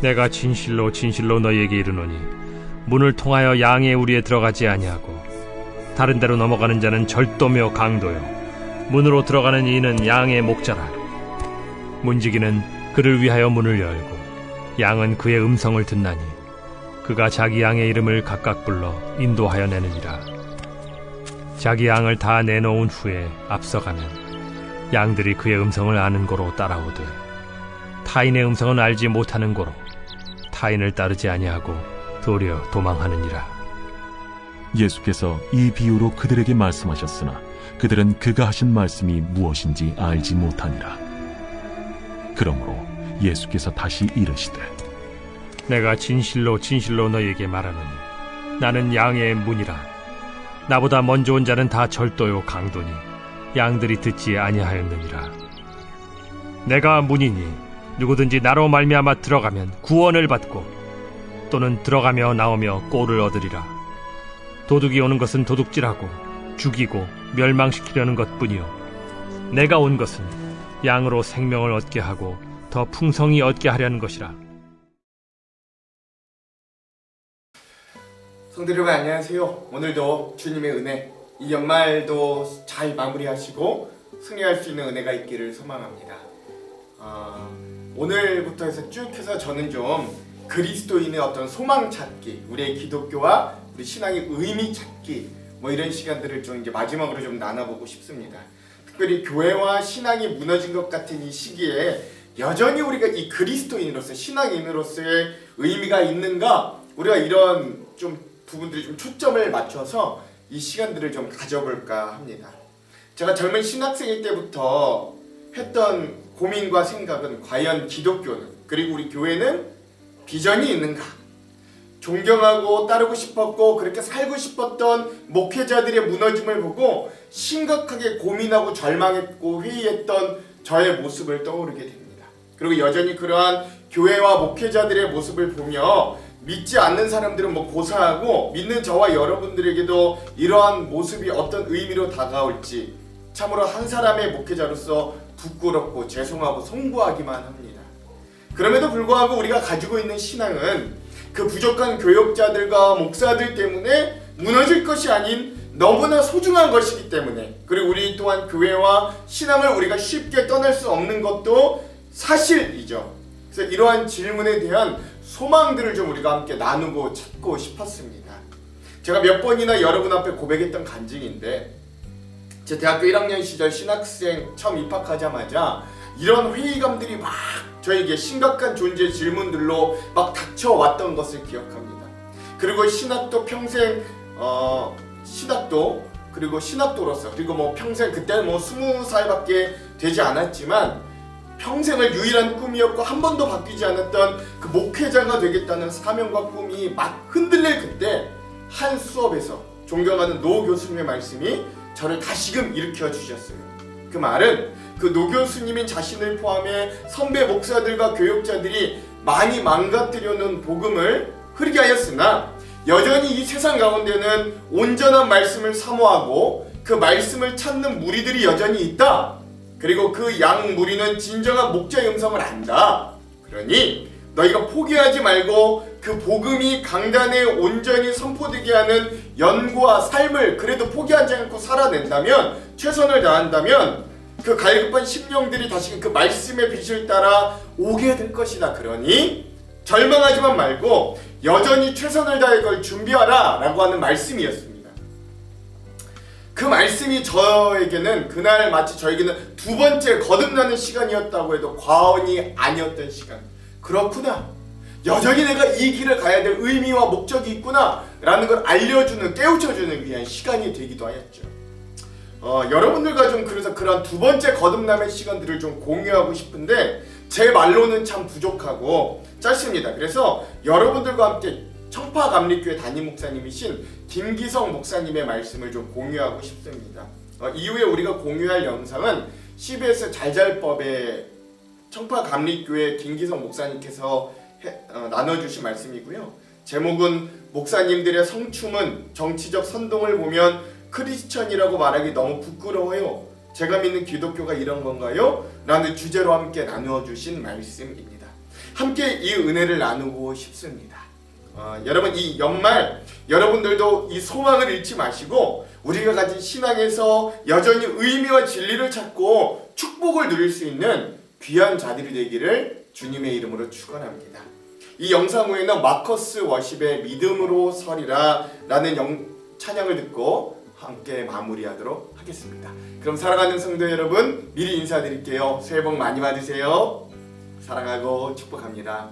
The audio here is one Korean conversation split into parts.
내가 진실로 진실로 너희에게 이르노니 문을 통하여 양의 우리에 들어가지 아니하고 다른 데로 넘어가는 자는 절도며 강도요 문으로 들어가는 이는 양의 목자라. 문지기는 그를 위하여 문을 열고 양은 그의 음성을 듣나니 그가 자기 양의 이름을 각각 불러 인도하여 내느니라. 자기 양을 다 내놓은 후에 앞서가면 양들이 그의 음성을 아는 고로 따라오되 타인의 음성은 알지 못하는 고로 타인을 따르지 아니하고 도리어 도망하느니라. 예수께서 이 비유로 그들에게 말씀하셨으나 그들은 그가 하신 말씀이 무엇인지 알지 못하니라. 그러므로 예수께서 다시 이르시되 내가 진실로 진실로 너희에게 말하노니 나는 양의 문이라. 나보다 먼저 온 자는 다 절도요 강도니 양들이 듣지 아니하였느니라. 내가 문이니 누구든지 나로 말미암아 들어가면 구원을 받고 또는 들어가며 나오며 꼴을 얻으리라. 도둑이 오는 것은 도둑질하고 죽이고 멸망시키려는 것뿐이요 내가 온 것은 양으로 생명을 얻게 하고 더 풍성히 얻게 하려는 것이라. 성도 여러분 안녕하세요. 오늘도 주님의 은혜, 이 연말도 잘 마무리하시고 승리할 수 있는 은혜가 있기를 소망합니다. 오늘부터 해서 쭉 해서 저는 좀 그리스도인의 어떤 소망 찾기, 우리의 기독교와 우리 신앙의 의미 찾기, 뭐 이런 시간들을 좀 이제 마지막으로 좀 나눠보고 싶습니다. 특별히 교회와 신앙이 무너진 것 같은 이 시기에 여전히 우리가 이 그리스도인으로서 신앙인으로서의 의미가 있는가, 우리가 이런 좀 부분들이 좀 초점을 맞춰서 이 시간들을 좀 가져볼까 합니다. 제가 젊은 신학생일 때부터 했던 고민과 생각은 과연 기독교는, 그리고 우리 교회는 비전이 있는가? 존경하고 따르고 싶었고 그렇게 살고 싶었던 목회자들의 무너짐을 보고 심각하게 고민하고 절망했고 회의했던 저의 모습을 떠오르게 됩니다. 그리고 여전히 그러한 교회와 목회자들의 모습을 보며 믿지 않는 사람들은 뭐 고사하고 믿는 저와 여러분들에게도 이러한 모습이 어떤 의미로 다가올지 참으로 한 사람의 목회자로서 부끄럽고 죄송하고 송구하기만 합니다. 그럼에도 불구하고 우리가 가지고 있는 신앙은 그 부족한 교역자들과 목사들 때문에 무너질 것이 아닌 너무나 소중한 것이기 때문에, 그리고 우리 또한 교회와 신앙을 우리가 쉽게 떠날 수 없는 것도 사실이죠. 그래서 이러한 질문에 대한 소망들을 좀 우리가 함께 나누고 찾고 싶었습니다. 제가 몇 번이나 여러분 앞에 고백했던 간증인데, 제 대학교 1학년 시절 신학생 처음 입학하자마자 이런 회의감들이 막 저에게 심각한 존재 질문들로 막 닥쳐왔던 것을 기억합니다. 그리고 신학도 평생 신학도 그리고 신학도로서, 그리고 뭐 평생 그때는 뭐 20살밖에 되지 않았지만 평생을 유일한 꿈이었고 한 번도 바뀌지 않았던 그 목회자가 되겠다는 사명과 꿈이 막 흔들릴 그때 한 수업에서 존경하는 노 교수님의 말씀이 저를 다시금 일으켜 주셨어요. 그 말은 그 노 교수님인 자신을 포함해 선배 목사들과 교역자들이 많이 망가뜨려 놓은 복음을 흐리게 하였으나 여전히 이 세상 가운데는 온전한 말씀을 사모하고 그 말씀을 찾는 무리들이 여전히 있다. 그리고 그 양 무리는 진정한 목자의 음성을 안다. 그러니 너희가 포기하지 말고 그 복음이 강단에 온전히 선포되게 하는 연구와 삶을 그래도 포기하지 않고 살아낸다면, 최선을 다한다면 그 갈급한 심령들이 다시금 그 말씀의 빛을 따라 오게 될 것이다. 그러니 절망하지만 말고 여전히 최선을 다해 그걸 준비하라 라고 하는 말씀이었습니다. 그 말씀이 저에게는 그날 마치 저에게는 두 번째 거듭나는 시간이었다고 해도 과언이 아니었던 시간. 그렇구나, 여전히 내가 이 길을 가야 될 의미와 목적이 있구나 라는 걸 알려주는, 깨우쳐주는 위한 시간이 되기도 하였죠. 여러분들과 좀 그래서 그런 두 번째 거듭남의 시간들을 좀 공유하고 싶은데 제 말로는 참 부족하고 짧습니다. 그래서 여러분들과 함께 청파감리교회 담임 목사님이신 김기성 목사님의 말씀을 좀 공유하고 싶습니다. 이후에 우리가 공유할 영상은 CBS 잘잘법의 청파감리교회 김기성 목사님께서 나눠주신 말씀이고요. 제목은 목사님들의 성춤은 정치적 선동을 보면 크리스천이라고 말하기 너무 부끄러워요. 제가 믿는 기독교가 이런 건가요? 라는 주제로 함께 나누어 주신 말씀입니다. 함께 이 은혜를 나누고 싶습니다. 여러분 이 연말 여러분들도 이 소망을 잃지 마시고 우리가 가진 신앙에서 여전히 의미와 진리를 찾고 축복을 누릴 수 있는 귀한 자들이 되기를 주님의 이름으로 축원합니다. 이 영상 후에는 마커스 워십의 믿음으로 서리라 라는 찬양을 듣고 함께 마무리하도록 하겠습니다. 그럼 사랑하는 성도 여러분, 미리 인사드릴게요. 새해 복 많이 받으세요. 사랑하고 축복합니다.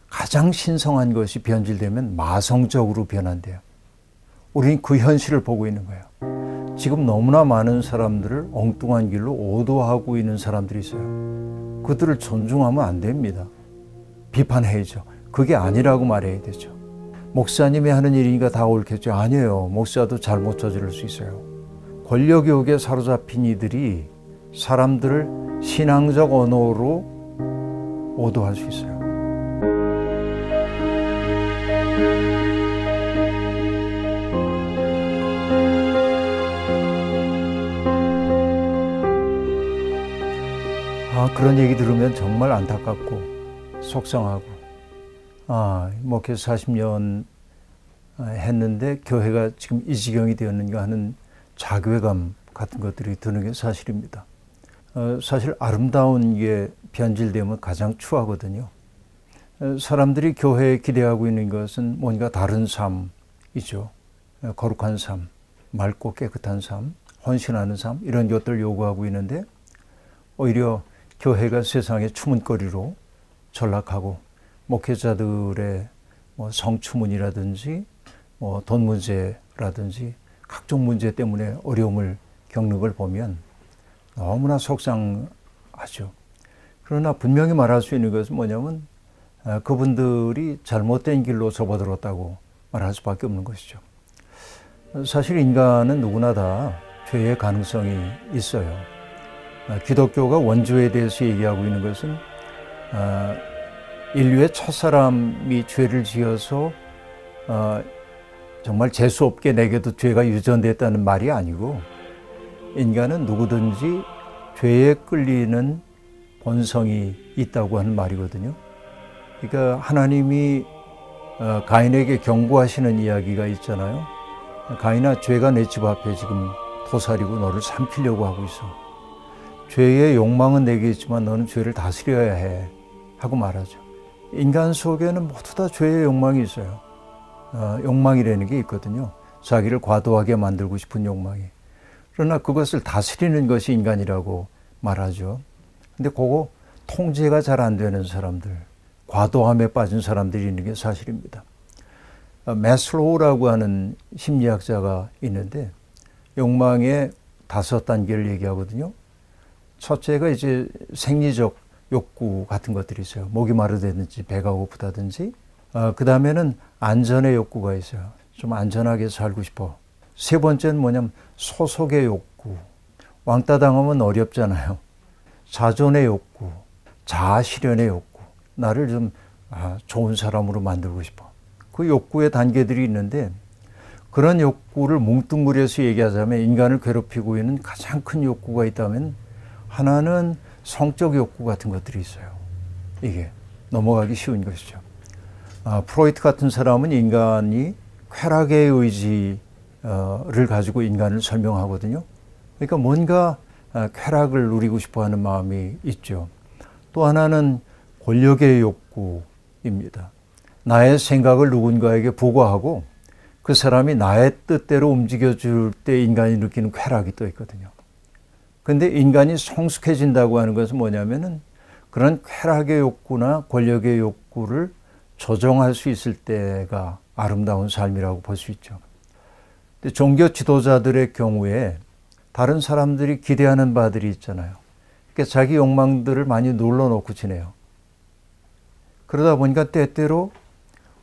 가장 신성한 것이 변질되면 마성적으로 변한대요. 우리는 그 현실을 보고 있는 거예요. 지금 너무나 많은 사람들을 엉뚱한 길로 오도하고 있는 사람들이 있어요. 그들을 존중하면 안 됩니다. 비판해야죠. 그게 아니라고 말해야 되죠. 목사님이 하는 일이니까 다 옳겠죠. 아니에요. 목사도 잘못 저지를 수 있어요. 권력욕에 사로잡힌 이들이 사람들을 신앙적 언어로 오도할 수 있어요. 그런 얘기 들으면 정말 안타깝고 속상하고 목회 40년 했는데 교회가 지금 이 지경이 되었는가 하는 자괴감 같은 것들이 드는 게 사실입니다. 사실 아름다운 게 변질되면 가장 추하거든요. 사람들이 교회에 기대하고 있는 것은 뭔가 다른 삶이죠. 거룩한 삶, 맑고 깨끗한 삶, 헌신하는 삶 이런 것들을 요구하고 있는데 오히려 교회가 세상의 추문거리로 전락하고 목회자들의 성추문이라든지 돈 문제라든지 각종 문제 때문에 어려움을 겪는 걸 보면 너무나 속상하죠. 그러나 분명히 말할 수 있는 것은 뭐냐면 그분들이 잘못된 길로 접어들었다고 말할 수밖에 없는 것이죠. 사실 인간은 누구나 다 죄의 가능성이 있어요. 기독교가 원죄에 대해서 얘기하고 있는 것은 인류의 첫사람이 죄를 지어서 정말 재수없게 내게도 죄가 유전됐다는 말이 아니고 인간은 누구든지 죄에 끌리는 본성이 있다고 하는 말이거든요. 그러니까 하나님이 가인에게 경고하시는 이야기가 있잖아요. 가인아, 죄가 내 집 앞에 지금 도사리고 너를 삼키려고 하고 있어. 죄의 욕망은 내게 있지만 너는 죄를 다스려야 해 하고 말하죠. 인간 속에는 모두 다 죄의 욕망이 있어요. 욕망이라는 게 있거든요. 자기를 과도하게 만들고 싶은 욕망이. 그러나 그것을 다스리는 것이 인간이라고 말하죠. 근데 그거 통제가 잘 안 되는 사람들, 과도함에 빠진 사람들이 있는 게 사실입니다. 매슬로우라고 하는 심리학자가 있는데 욕망의 5단계를 얘기하거든요. 첫째가 이제 생리적 욕구 같은 것들이 있어요. 목이 마르다든지 배가 고프다든지. 그 다음에는 안전의 욕구가 있어요. 좀 안전하게 살고 싶어. 세 번째는 뭐냐면 소속의 욕구. 왕따 당하면 어렵잖아요. 자존의 욕구, 자아 실현의 욕구. 나를 좀 좋은 사람으로 만들고 싶어. 그 욕구의 단계들이 있는데 그런 욕구를 뭉뚱그려서 얘기하자면 인간을 괴롭히고 있는 가장 큰 욕구가 있다면 하나는 성적 욕구 같은 것들이 있어요. 이게 넘어가기 쉬운 것이죠. 프로이트 같은 사람은 인간이 쾌락의 의지를 가지고 인간을 설명하거든요. 그러니까 뭔가 쾌락을 누리고 싶어하는 마음이 있죠. 또 하나는 권력의 욕구입니다. 나의 생각을 누군가에게 보고하고 그 사람이 나의 뜻대로 움직여줄 때 인간이 느끼는 쾌락이 또 있거든요. 근데 인간이 성숙해진다고 하는 것은 뭐냐면은 그런 쾌락의 욕구나 권력의 욕구를 조정할 수 있을 때가 아름다운 삶이라고 볼 수 있죠. 근데 종교 지도자들의 경우에 다른 사람들이 기대하는 바들이 있잖아요. 그러니까 자기 욕망들을 많이 눌러놓고 지내요. 그러다 보니까 때때로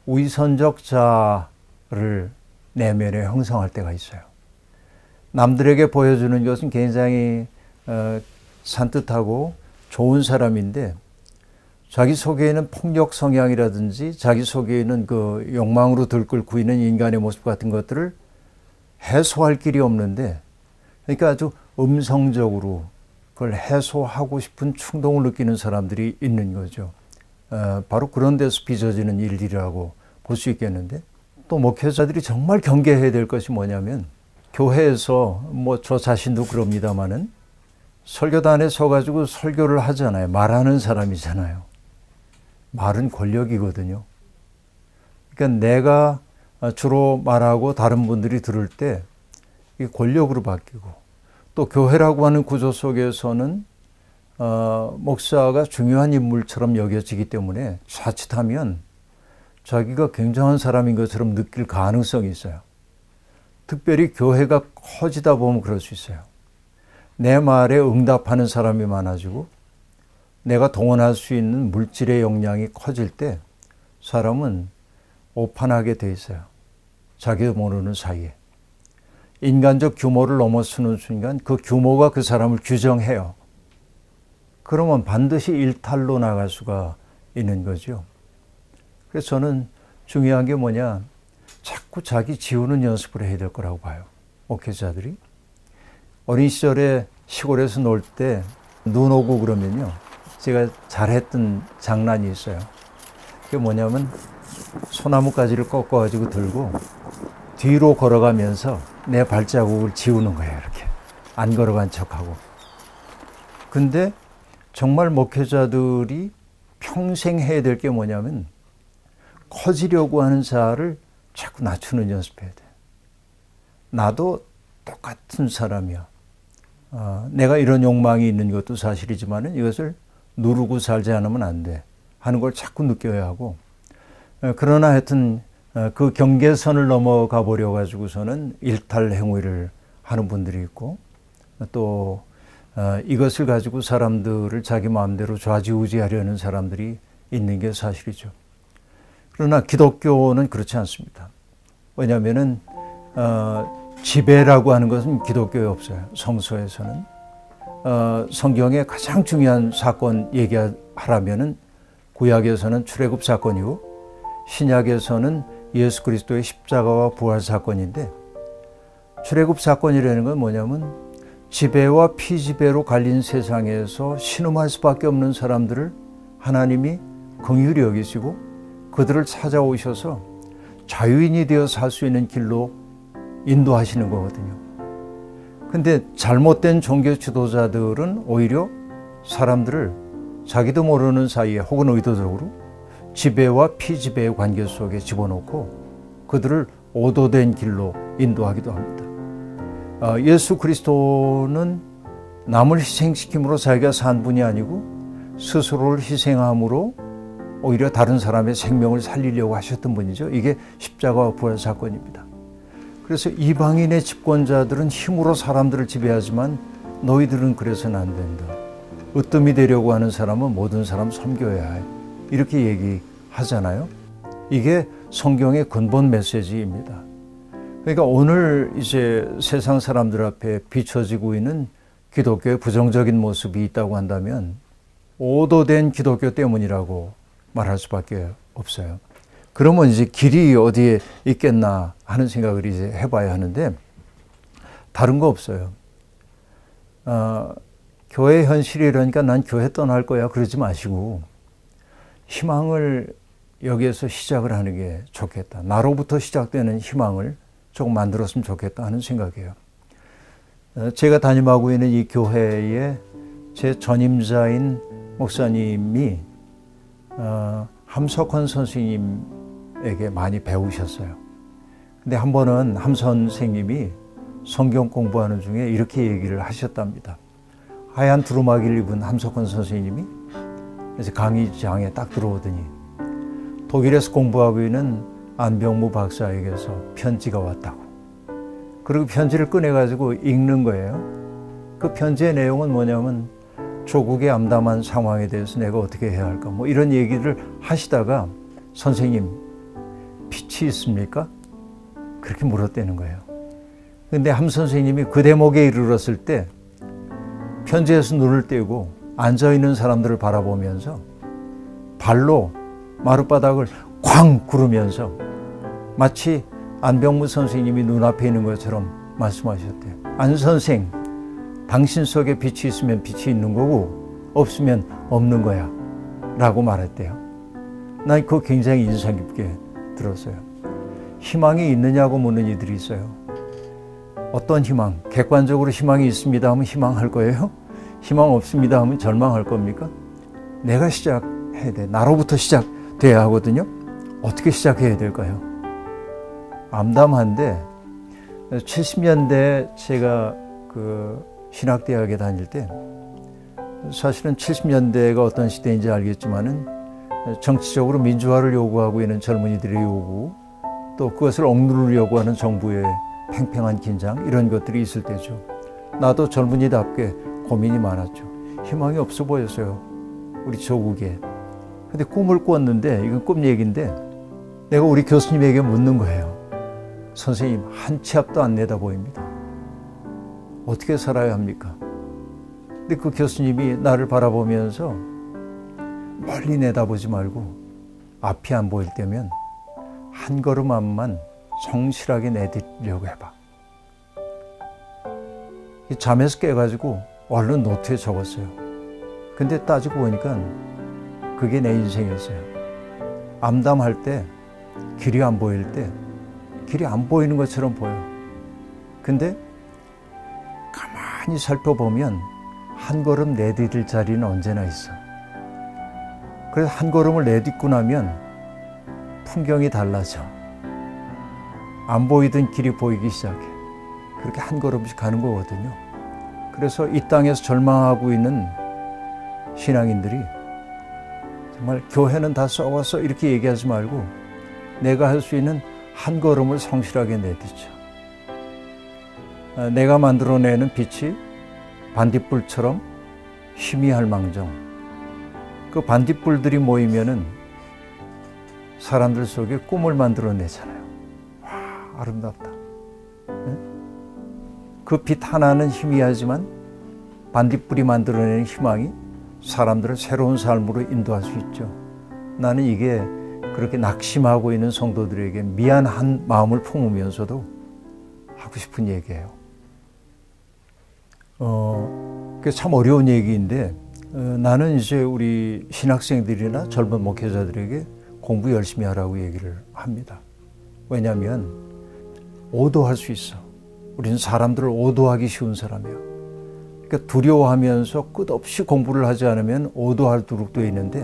위선적 자아를 내면에 형성할 때가 있어요. 남들에게 보여주는 것은 굉장히 산뜻하고 좋은 사람인데 자기 속에 있는 폭력 성향이라든지 자기 속에 있는 그 욕망으로 들끓고 있는 인간의 모습 같은 것들을 해소할 길이 없는데 그러니까 아주 음성적으로 그걸 해소하고 싶은 충동을 느끼는 사람들이 있는 거죠. 바로 그런 데서 빚어지는 일이라고 볼 수 있겠는데, 또 목회자들이 정말 경계해야 될 것이 뭐냐면, 교회에서 뭐 저 자신도 그럽니다마는 설교단에 서가지고 설교를 하잖아요. 말하는 사람이잖아요. 말은 권력이거든요. 그러니까 내가 주로 말하고 다른 분들이 들을 때 이게 권력으로 바뀌고, 또 교회라고 하는 구조 속에서는 목사가 중요한 인물처럼 여겨지기 때문에 자칫하면 자기가 굉장한 사람인 것처럼 느낄 가능성이 있어요. 특별히 교회가 커지다 보면 그럴 수 있어요. 내 말에 응답하는 사람이 많아지고 내가 동원할 수 있는 물질의 역량이 커질 때 사람은 오판하게 돼 있어요. 자기도 모르는 사이에. 인간적 규모를 넘어서는 순간 그 규모가 그 사람을 규정해요. 그러면 반드시 일탈로 나갈 수가 있는 거죠. 그래서 저는 중요한 게 뭐냐, 자꾸 자기 지우는 연습을 해야 될 거라고 봐요. 목회자들이. 어린 시절에 시골에서 놀 때 눈 오고 그러면요, 제가 잘했던 장난이 있어요. 그게 뭐냐면 소나무 가지를 꺾어가지고 들고 뒤로 걸어가면서 내 발자국을 지우는 거예요. 이렇게 안 걸어간 척하고. 근데 정말 목회자들이 평생 해야 될 게 뭐냐면 커지려고 하는 자를 자꾸 낮추는 연습해야 돼. 나도 똑같은 사람이야. 내가 이런 욕망이 있는 것도 사실이지만 이것을 누르고 살지 않으면 안 돼 하는 걸 자꾸 느껴야 하고, 그러나 하여튼 그 경계선을 넘어가 버려 가지고서는 일탈 행위를 하는 분들이 있고, 또 이것을 가지고 사람들을 자기 마음대로 좌지우지하려는 사람들이 있는 게 사실이죠. 그러나 기독교는 그렇지 않습니다. 왜냐하면은 지배라고 하는 것은 기독교에 없어요. 성서에서는. 성경의 가장 중요한 사건 얘기하라면은 구약에서는 출애굽 사건이고 신약에서는 예수 그리스도의 십자가와 부활 사건인데, 출애굽 사건이라는 건 뭐냐면 지배와 피지배로 갈린 세상에서 신음할 수밖에 없는 사람들을 하나님이 긍휼히 여기시고 그들을 찾아오셔서 자유인이 되어 살 수 있는 길로 인도하시는 거거든요. 근데 잘못된 종교 지도자들은 오히려 사람들을 자기도 모르는 사이에 혹은 의도적으로 지배와 피지배의 관계 속에 집어넣고 그들을 오도된 길로 인도하기도 합니다. 예수 그리스도는 남을 희생시킴으로 자기가 산 분이 아니고 스스로를 희생함으로 오히려 다른 사람의 생명을 살리려고 하셨던 분이죠. 이게 십자가와 부활 사건입니다. 그래서 이방인의 집권자들은 힘으로 사람들을 지배하지만 너희들은 그래서는 안 된다. 으뜸이 되려고 하는 사람은 모든 사람 섬겨야 해. 이렇게 얘기하잖아요. 이게 성경의 근본 메시지입니다. 그러니까 오늘 이제 세상 사람들 앞에 비춰지고 있는 기독교의 부정적인 모습이 있다고 한다면 오도된 기독교 때문이라고 말할 수밖에 없어요. 그러면 이제 길이 어디에 있겠나 하는 생각을 이제 해봐야 하는데, 다른 거 없어요. 교회 현실이라니까 난 교회 떠날 거야 그러지 마시고 희망을 여기에서 시작을 하는 게 좋겠다. 나로부터 시작되는 희망을 조금 만들었으면 좋겠다 하는 생각이에요. 제가 담임하고 있는 이 교회에 제 전임자인 목사님이 함석헌 선생님에게 많이 배우셨어요. 근데 한 번은 함 선생님이 성경 공부하는 중에 이렇게 얘기를 하셨답니다. 하얀 두루마기를 입은 함석헌 선생님이 그래서 강의장에 딱 들어오더니 독일에서 공부하고 있는 안병무 박사에게서 편지가 왔다고. 그리고 편지를 꺼내가지고 읽는 거예요. 그 편지의 내용은 뭐냐면 조국의 암담한 상황에 대해서 내가 어떻게 해야 할까 뭐 이런 얘기를 하시다가 선생님 빛이 있습니까? 그렇게 물었다는 거예요. 근데 함 선생님이 그 대목에 이르렀을 때 편지에서 눈을 떼고 앉아있는 사람들을 바라보면서 발로 마룻바닥을 쾅 구르면서 마치 안병무 선생님이 눈앞에 있는 것처럼 말씀하셨대요. 안 선생, 당신 속에 빛이 있으면 빛이 있는 거고 없으면 없는 거야 라고 말했대요. 난 그거 굉장히 인상 깊게 들었어요. 희망이 있느냐고 묻는 이들이 있어요. 어떤 희망? 객관적으로 희망이 있습니다 하면 희망할 거예요? 희망 없습니다 하면 절망할 겁니까? 내가 시작해야 돼. 나로부터 시작돼야 하거든요. 어떻게 시작해야 될까요? 암담한데 70년대 제가 그 신학대학에 다닐 때 사실은 70년대가 어떤 시대인지 알겠지만은 정치적으로 민주화를 요구하고 있는 젊은이들의 요구, 또 그것을 억누르려고 하는 정부의 팽팽한 긴장, 이런 것들이 있을 때죠. 나도 젊은이답게 고민이 많았죠. 희망이 없어 보였어요, 우리 조국에. 근데 꿈을 꿨는데, 이건 꿈 얘기인데, 내가 우리 교수님에게 묻는 거예요. 선생님, 한 치 앞도 안 내다 보입니다. 어떻게 살아야 합니까? 근데 그 교수님이 나를 바라보면서 멀리 내다보지 말고 앞이 안 보일 때면 한 걸음 앞만 성실하게 내딛으려고 해봐. 잠에서 깨가지고 얼른 노트에 적었어요. 근데 따지고 보니까 그게 내 인생이었어요. 암담할 때, 길이 안 보일 때, 길이 안 보이는 것처럼 보여. 근데 가만히 살펴보면 한 걸음 내디딜 자리는 언제나 있어. 그래서 한 걸음을 내딛고 나면 풍경이 달라져. 안 보이던 길이 보이기 시작해. 그렇게 한 걸음씩 가는 거거든요. 그래서 이 땅에서 절망하고 있는 신앙인들이 정말 교회는 다 썩었어 이렇게 얘기하지 말고 내가 할 수 있는 한 걸음을 성실하게 내딛죠. 내가 만들어내는 빛이 반딧불처럼 희미할 망정, 그 반딧불들이 모이면은 사람들 속에 꿈을 만들어내잖아요. 와, 아름답다. 그 빛 하나는 희미하지만 반딧불이 만들어내는 희망이 사람들을 새로운 삶으로 인도할 수 있죠. 나는 이게 그렇게 낙심하고 있는 성도들에게 미안한 마음을 품으면서도 하고 싶은 얘기예요. 그게 참 어려운 얘기인데 나는 이제 우리 신학생들이나 젊은 목회자들에게 공부 열심히 하라고 얘기를 합니다. 왜냐하면 오도할 수 있어. 우리는 사람들을 오도하기 쉬운 사람이에요. 그러니까 두려워하면서 끝없이 공부를 하지 않으면 오도할 두룩도 있는데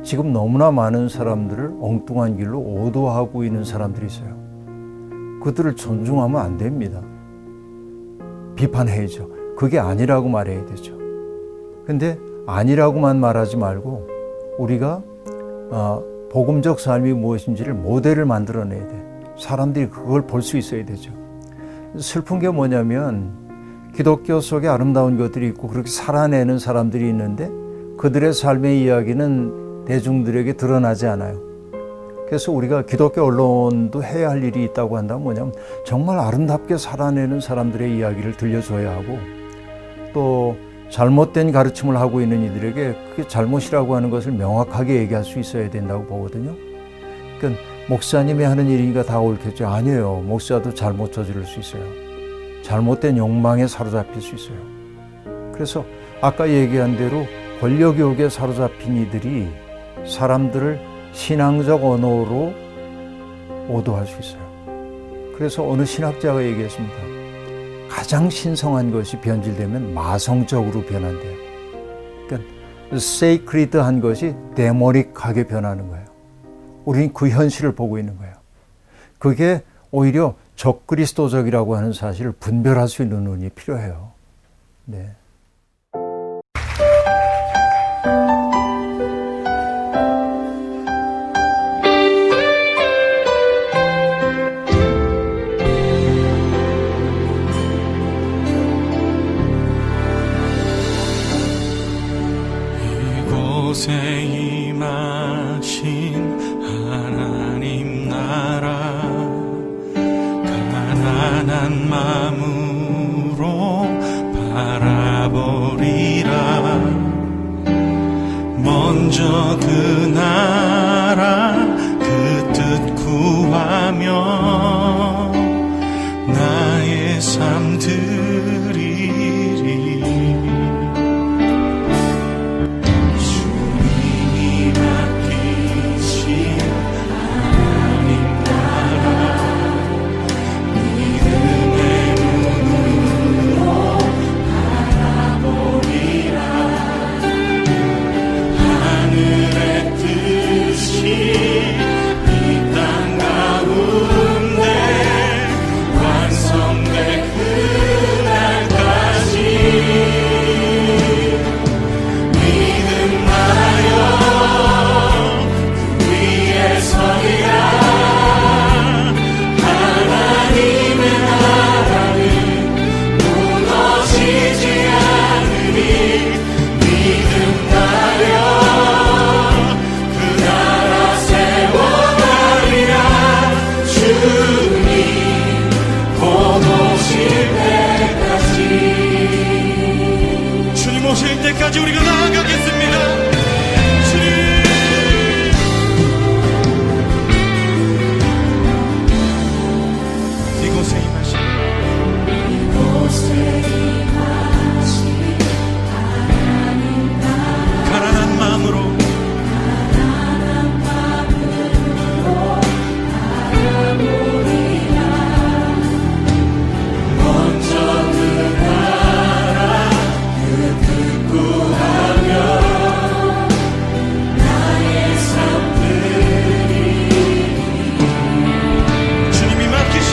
지금 너무나 많은 사람들을 엉뚱한 길로 오도하고 있는 사람들이 있어요. 그들을 존중하면 안 됩니다. 비판해야죠. 그게 아니라고 말해야 되죠. 근데 아니라고만 말하지 말고 우리가 복음적 삶이 무엇인지를 모델을 만들어내야 돼. 사람들이 그걸 볼 수 있어야 되죠. 슬픈 게 뭐냐면 기독교 속에 아름다운 것들이 있고 그렇게 살아내는 사람들이 있는데 그들의 삶의 이야기는 대중들에게 드러나지 않아요. 그래서 우리가 기독교 언론도 해야 할 일이 있다고 한다면 뭐냐면 정말 아름답게 살아내는 사람들의 이야기를 들려줘야 하고 또 잘못된 가르침을 하고 있는 이들에게 그게 잘못이라고 하는 것을 명확하게 얘기할 수 있어야 된다고 보거든요. 그러니까 목사님이 하는 일이니까 다 옳겠죠. 아니에요. 목사도 잘못 저지를 수 있어요. 잘못된 욕망에 사로잡힐 수 있어요. 그래서 아까 얘기한 대로 권력욕에 사로잡힌 이들이 사람들을 신앙적 언어로 오도할 수 있어요. 그래서 어느 신학자가 얘기했습니다. 가장 신성한 것이 변질되면 마성적으로 변한대요. 그러니까 sacred한 것이 데모닉하게 변하는 거예요. 우리는 그 현실을 보고 있는 거예요. 그게 오히려 적그리스도적이라고 하는 사실을 분별할 수 있는 눈이 필요해요. 네. 이곳에 임하신 하나님 나라 가난한 마음으로 바라보리라. 먼저 그 나라 그 뜻 구하며 나의 삶 드리리. 주님이 맡기신 끝까지 우리가 나아가겠습니다. 이곳에 임하신 가난한 마음으로 주님이 맡기신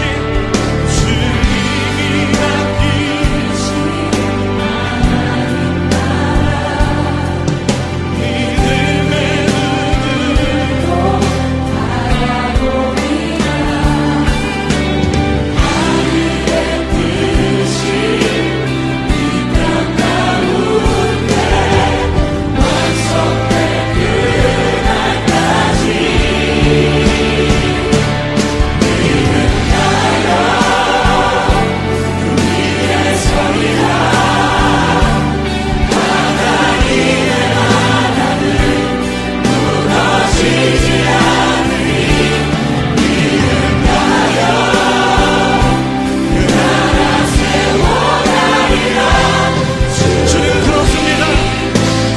주님 그렇습니다.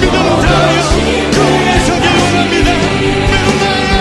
믿음 다하여 그 위에 서길 원합니다. 믿음 다하여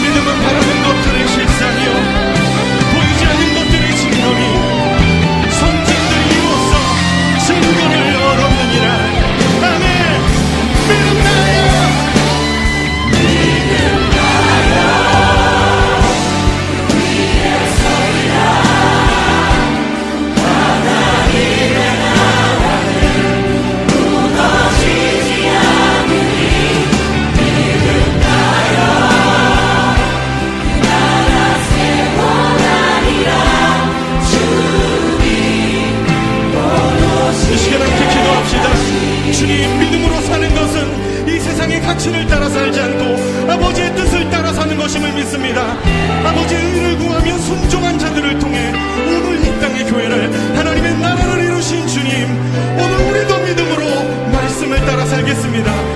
믿음은 바라는 것들의 실상이요 보이지 않는 것들의 증거니 선진들이 이로써 증거를 얻었느니라. 아멘. 믿음 다하여 이 시간 함께 기도합시다. 주님, 믿음으로 사는 것은 이 세상의 가치를 따라 살지 않고 아버지의 뜻을 따라 사는 것임을 믿습니다. 아버지의 의를 구하며 순종한 자들을 통해 오늘 이 땅의 교회를 하나님의 나라를 이루신 주님, 오늘 우리도 믿음으로 말씀을 따라 살겠습니다.